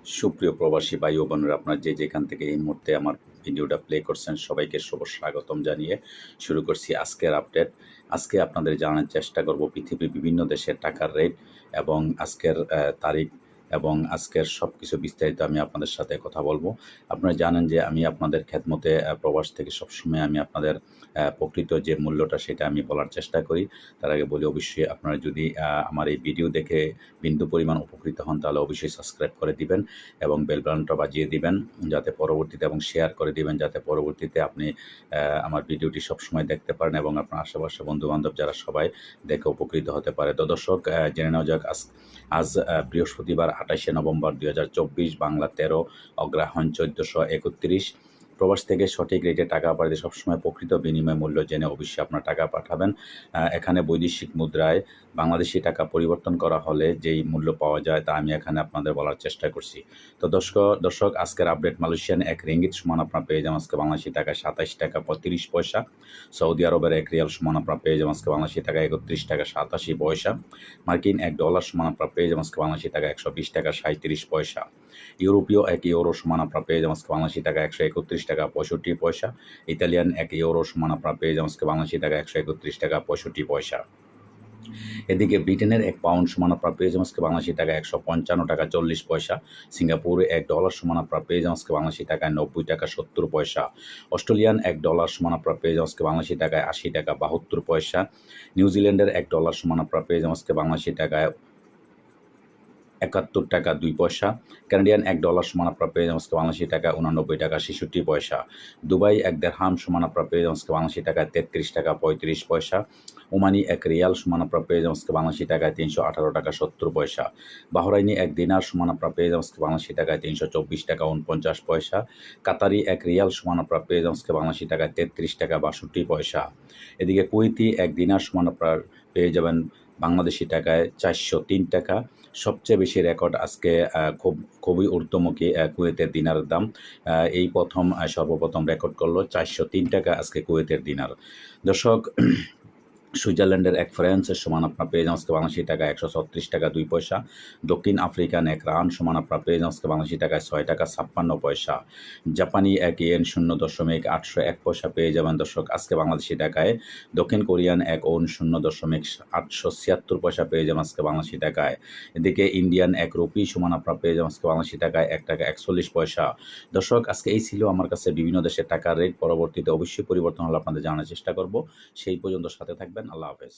সুপ্রিয় প্রবাসী ভাই ও বোনেরা, আপনারা যে যেখান থেকে এই মুহূর্তে আমার ভিডিওটা প্লে করছেন সবাইকে শুভ স্বাগতম জানিয়ে শুরু করছি আজকের আপডেট। আজকে আপনাদের জানার চেষ্টা করব পৃথিবীর বিভিন্ন দেশের টাকার রেট এবং আজকের তারিখ এবং আজকের সব কিছু বিস্তারিত আমি আপনাদের সাথে কথা বলবো। আপনারা জানেন যে আমি আপনাদের খেদমতে প্রবাস থেকে সবসময় আমি আপনাদের প্রকৃত যে মূল্যটা সেটা আমি বলার চেষ্টা করি। তার আগে বলি, অবশ্যই আপনারা যদি আমার এই ভিডিও দেখে বিন্দু পরিমাণ উপকৃত হন তাহলে অবশ্যই সাবস্ক্রাইব করে দিবেন এবং বেল বাটনটা বাজিয়ে দিবেন যাতে পরবর্তীতে, এবং শেয়ার করে দিবেন যাতে পরবর্তীতে আপনি আমার ভিডিওটি সবসময় দেখতে পারেন এবং আপনার আশেপাশে বন্ধুবান্ধব যারা সবাই দেখে উপকৃত হতে পারে। তো দর্শক, জেনে নেওয়া যাক আজ বৃহস্পতিবার 28শে নভেম্বর 2024, বাংলা 13, অগ্রহায়ণ 1431। প্রবাস থেকে সঠিক রেটে টাকা পাঠাতে সবসময় প্রকৃত বিনিময় মূল্য জেনে অবশ্যই আপনার টাকা পাঠাবেন। এখানে বৈদেশিক মুদ্রায় বাংলাদেশি টাকা পরিবর্তন করা হলে যেই মূল্য পাওয়া যায় তা আমি এখানে আপনাদের বলার চেষ্টা করছি। তো দর্শক, আজকের আপডেট: মালয়েশিয়ান 1 রিঙ্গিত সমান আপনার পেয়ে যাবেন আজকে বাংলাদেশি টাকা 27 টাকা 35 পয়সা। সৌদি আরবের 1 রিয়াল সমান আপনার পেয়ে যাবেন আজকে বাংলাদেশি টাকা 31 টাকা 87 পয়সা। মার্কিন 1 ডলার সমান আপনার পেয়ে যাবেন আজকে বাংলাদেশি টাকা 120 টাকা 37 পয়সা। ইউরোপীয় 1 ইউরো সমান আপনার পেয়ে যাবেন আজকে বাংলাদেশি টাকা 131 টাকা 65 পয়সা। ইতালিয়ান 1 ইউরো সমান আপনার পেয়ে যাবেন আজকে বাংলাদেশি টাকা 131 টাকা 65 পয়সা। এদিকে ব্রিটেনের 1 পাউন্ড সমান আপনার পেয়ে যাবেন আজকে বাংলাদেশি টাকা 155 টাকা 40 পয়সা। সিঙ্গাপুরে 1 ডলার সমান আপনার পেয়ে যাবেন আজকে বাংলাদেশি টাকায় 90 টাকা 70 পয়সা। অস্ট্রেলিয়ান 1 ডলার সমান আপনার পেয়ে যাবেন আজকে বাংলাদেশি টাকায় 80 টাকা 72 পয়সা। নিউজিল্যান্ডের 1 ডলার সমান আপনার পেয়ে যাবেন আজকে বাংলাদেশি টাকায় 71 টাকা 2 পয়সা। কানাডিয়ান 1 ডলার সমান আপনার পেয়ে যাবেন আজকে বাংলাদেশি টাকা 89 টাকা 66 পয়সা। দুবাই 1 দিরহাম সমান আপনার পেয়ে যাবেন আজকে বাংলাদেশি টাকায় 33 টাকা 35 পয়সা। ওমানি 1 রিয়াল সমান আপনার পেয়ে যাবেন আজকে বাংলাদেশি টাকায় 318 টাকা 70 পয়সা। বাহরাইনি 1 দিনার সমান আপনার পেয়ে যাবেন আজকে বাংলাদেশি টাকায় 324 টাকা 49 পয়সা। কাতারি 1 রিয়াল সমান আপনার পেয়ে যাবেন আজকে বাংলাদেশি টাকায় 33 টাকা 62 পয়সা। এদিকে কুয়েতি 1 দিনার সমান আপনার পেয়ে যাবেন বাংলাদেশি টাকায় 403 টাকা। সবচেয়ে বেশি রেকর্ড আজকে খুবই ঊর্ধ্বমুখী কুয়েতের দিনারের দাম। এই সর্বপ্রথম রেকর্ড করলো 403 টাকা আজকে কুয়েতের দিনার। দর্শক, সুইজারল্যান্ডের 1 ফ্রান্সের সমান আপনার পেয়ে যাবেন আজকে বাংলাদেশি টাকা 136 টাকা 2 পয়সা। দক্ষিণ আফ্রিকান 1 রান সমান আপনার পেয়ে যাবেন আজকে বাংলাদেশি টাকায় 6 টাকা 56 পয়সা। জাপানি 1 ইয়েন 0.801 পয়সা পেয়ে যাবেন দর্শক আজকে বাংলাদেশি টাকায়। দক্ষিণ কোরিয়ান 1 ওন 0.876 পয়সা পেয়ে যাবেন আজকে বাংলাদেশি টাকায়। এদিকে ইন্ডিয়ান 1 রুপি সমান আপনার পেয়ে যাবেন আজকে বাংলাদেশি টাকায় 1 টাকা 41 পয়সা। দর্শক, আজকে এই ছিল আমার কাছে বিভিন্ন দেশের টাকার রেট। পরবর্তীতে অবশ্যই পরিবর্তন হলে আপনাদের জানার চেষ্টা করব। সেই পর্যন্ত সাথে থাকবেন। আল্লাহ হাফেজ।